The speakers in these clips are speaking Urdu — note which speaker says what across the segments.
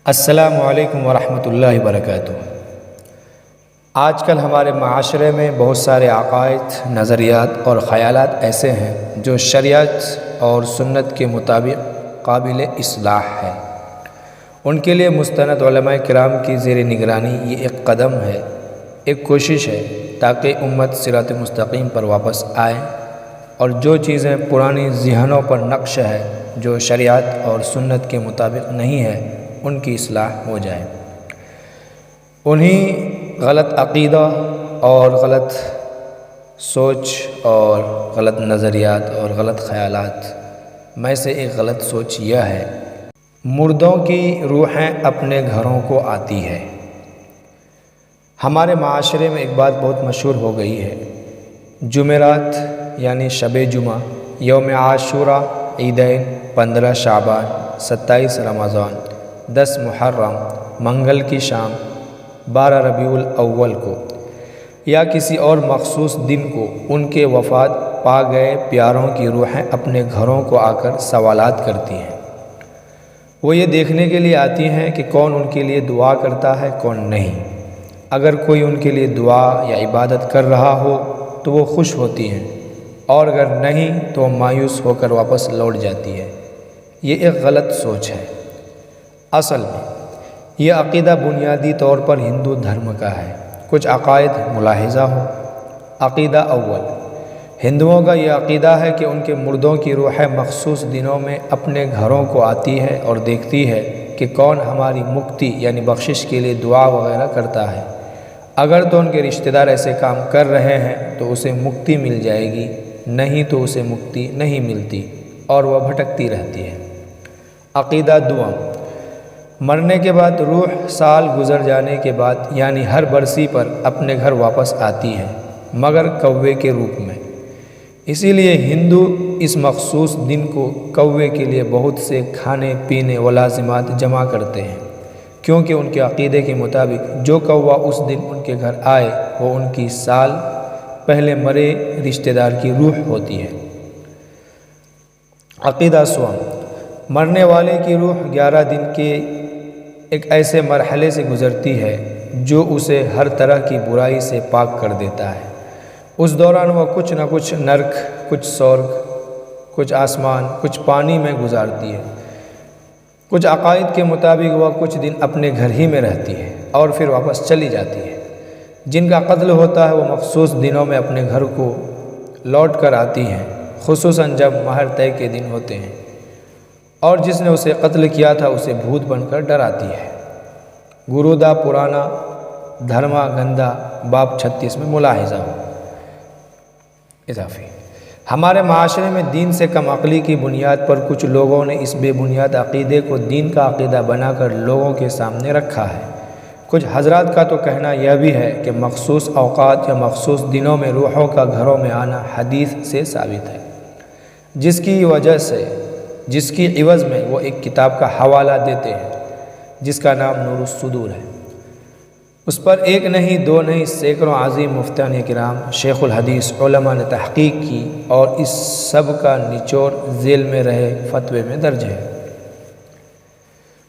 Speaker 1: السلام علیکم ورحمۃ اللہ وبرکاتہ۔ آج کل ہمارے معاشرے میں بہت سارے عقائد، نظریات اور خیالات ایسے ہیں جو شریعت اور سنت کے مطابق قابل اصلاح ہے۔ ان کے لیے مستند علماء کرام کی زیر نگرانی یہ ایک قدم ہے، ایک کوشش ہے تاکہ امت صراط مستقیم پر واپس آئے اور جو چیزیں پرانی ذہنوں پر نقش ہے، جو شریعت اور سنت کے مطابق نہیں ہے، ان کی اصلاح ہو جائے۔ انہیں غلط عقیدہ اور غلط سوچ اور غلط نظریات اور غلط خیالات میں سے ایک غلط سوچ یہ ہے، مردوں کی روحیں اپنے گھروں کو آتی ہے۔ ہمارے معاشرے میں ایک بات بہت مشہور ہو گئی ہے، جمعرات یعنی شب جمعہ، یوم عاشوراء، عیدین، 15 شعبان، 27 رمضان، 10 محرم، منگل کی شام، 12 ربیع الاول کو یا کسی اور مخصوص دن کو ان کے وفات پا گئے پیاروں کی روحیں اپنے گھروں کو آ کر سوالات کرتی ہیں۔ وہ یہ دیکھنے کے لیے آتی ہیں کہ کون ان کے لیے دعا کرتا ہے، کون نہیں۔ اگر کوئی ان کے لیے دعا یا عبادت کر رہا ہو تو وہ خوش ہوتی ہیں، اور اگر نہیں تو وہ مایوس ہو کر واپس لوٹ جاتی ہے۔ یہ ایک غلط سوچ ہے۔ اصل میں یہ عقیدہ بنیادی طور پر ہندو دھرم کا ہے۔ کچھ عقائد ملاحظہ ہو۔ عقیدہ اول، ہندوؤں کا یہ عقیدہ ہے کہ ان کے مردوں کی روحیں مخصوص دنوں میں اپنے گھروں کو آتی ہے اور دیکھتی ہے کہ کون ہماری مکتی یعنی بخشش کے لیے دعا وغیرہ کرتا ہے۔ اگر تو ان کے رشتہ دار ایسے کام کر رہے ہیں تو اسے مکتی مل جائے گی، نہیں تو اسے مکتی نہیں ملتی اور وہ بھٹکتی رہتی ہے۔ عقیدہ دوم، مرنے کے بعد روح سال گزر جانے کے بعد یعنی ہر برسی پر اپنے گھر واپس آتی ہے، مگر کوے کے روپ میں۔ اسی لیے ہندو اس مخصوص دن کو کوے کے لیے بہت سے کھانے پینے و لازمات جمع کرتے ہیں، کیونکہ ان کے عقیدے کے مطابق جو کوا اس دن ان کے گھر آئے وہ ان کی سال پہلے مرے رشتہ دار کی روح ہوتی ہے۔ عقیدہ سوم، مرنے والے کی روح 11 دن کے ایک ایسے مرحلے سے گزرتی ہے جو اسے ہر طرح کی برائی سے پاک کر دیتا ہے۔ اس دوران وہ کچھ نہ کچھ نرک، کچھ سورگ، کچھ آسمان، کچھ پانی میں گزارتی ہے۔ کچھ عقائد کے مطابق وہ کچھ دن اپنے گھر ہی میں رہتی ہے اور پھر واپس چلی جاتی ہے۔ جن کا قتل ہوتا ہے وہ مخصوص دنوں میں اپنے گھر کو لوٹ کر آتی ہیں، خصوصاً جب مہر طے کے دن ہوتے ہیں، اور جس نے اسے قتل کیا تھا اسے بھوت بن کر ڈراتی ہے۔ گرودا پرانا دھرما گندا باب 36 میں ملاحظہ ہو۔ اضافی، ہمارے معاشرے میں دین سے کم عقلی کی بنیاد پر کچھ لوگوں نے اس بے بنیاد عقیدے کو دین کا عقیدہ بنا کر لوگوں کے سامنے رکھا ہے۔ کچھ حضرات کا تو کہنا یہ بھی ہے کہ مخصوص اوقات یا مخصوص دنوں میں روحوں کا گھروں میں آنا حدیث سے ثابت ہے، جس کی عوض میں وہ ایک کتاب کا حوالہ دیتے ہیں جس کا نام نور الصدور ہے۔ اس پر ایک نہیں، دو نہیں، سینکڑوں عظیم مفتیان کرام، شیخ الحدیث علماء نے تحقیق کی اور اس سب کا نچوڑ ذیل میں رہے فتوے میں درج ہے۔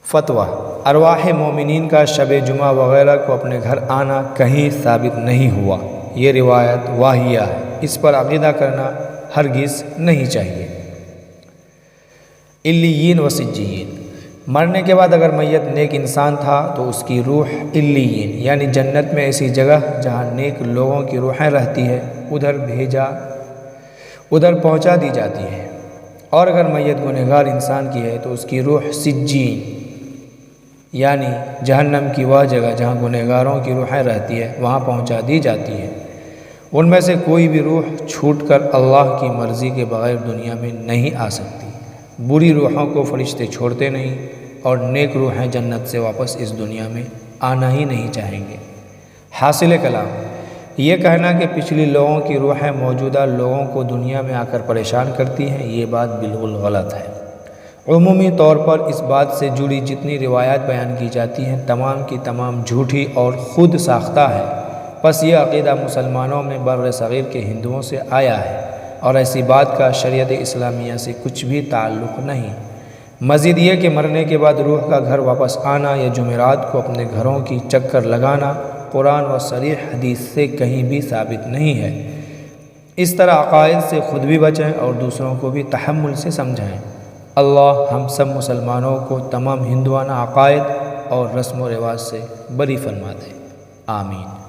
Speaker 1: فتویٰ، ارواح مومنین کا شب جمعہ وغیرہ کو اپنے گھر آنا کہیں ثابت نہیں ہوا، یہ روایت واہیہ ہے، اس پر عقیدہ کرنا ہرگز نہیں چاہیے۔ علیین و سجین، مرنے کے بعد اگر میت نیک انسان تھا تو اس کی روح علیین یعنی جنت میں ایسی جگہ جہاں نیک لوگوں کی روحیں رہتی ہے ادھر پہنچا دی جاتی ہے، اور اگر میت گنہگار انسان کی ہے تو اس کی روح سجین یعنی جہنم کی وہ جگہ جہاں گنہگاروں کی روحیں رہتی ہے وہاں پہنچا دی جاتی ہے۔ ان میں سے کوئی بھی روح چھوٹ کر اللہ کی مرضی کے بغیر دنیا میں نہیں آ سکتی۔ بری روحوں کو فرشتے چھوڑتے نہیں اور نیک روحیں جنت سے واپس اس دنیا میں آنا ہی نہیں چاہیں گے۔ حاصل کلام، یہ کہنا کہ پچھلی لوگوں کی روحیں موجودہ لوگوں کو دنیا میں آ کر پریشان کرتی ہیں، یہ بات بالکل غلط ہے۔ عمومی طور پر اس بات سے جڑی جتنی روایات بیان کی جاتی ہیں تمام کی تمام جھوٹی اور خود ساختہ ہے۔ بس یہ عقیدہ مسلمانوں میں بر صغیر کے ہندوؤں سے آیا ہے اور ایسی بات کا شریعت اسلامیہ سے کچھ بھی تعلق نہیں۔ مزید یہ کہ مرنے کے بعد روح کا گھر واپس آنا یا جمعرات کو اپنے گھروں کی چکر لگانا قرآن و صریح حدیث سے کہیں بھی ثابت نہیں ہے۔ اس طرح عقائد سے خود بھی بچیں اور دوسروں کو بھی تحمل سے سمجھائیں۔ اللہ ہم سب مسلمانوں کو تمام ہندوانہ عقائد اور رسم و رواج سے بری فرما دے، آمین۔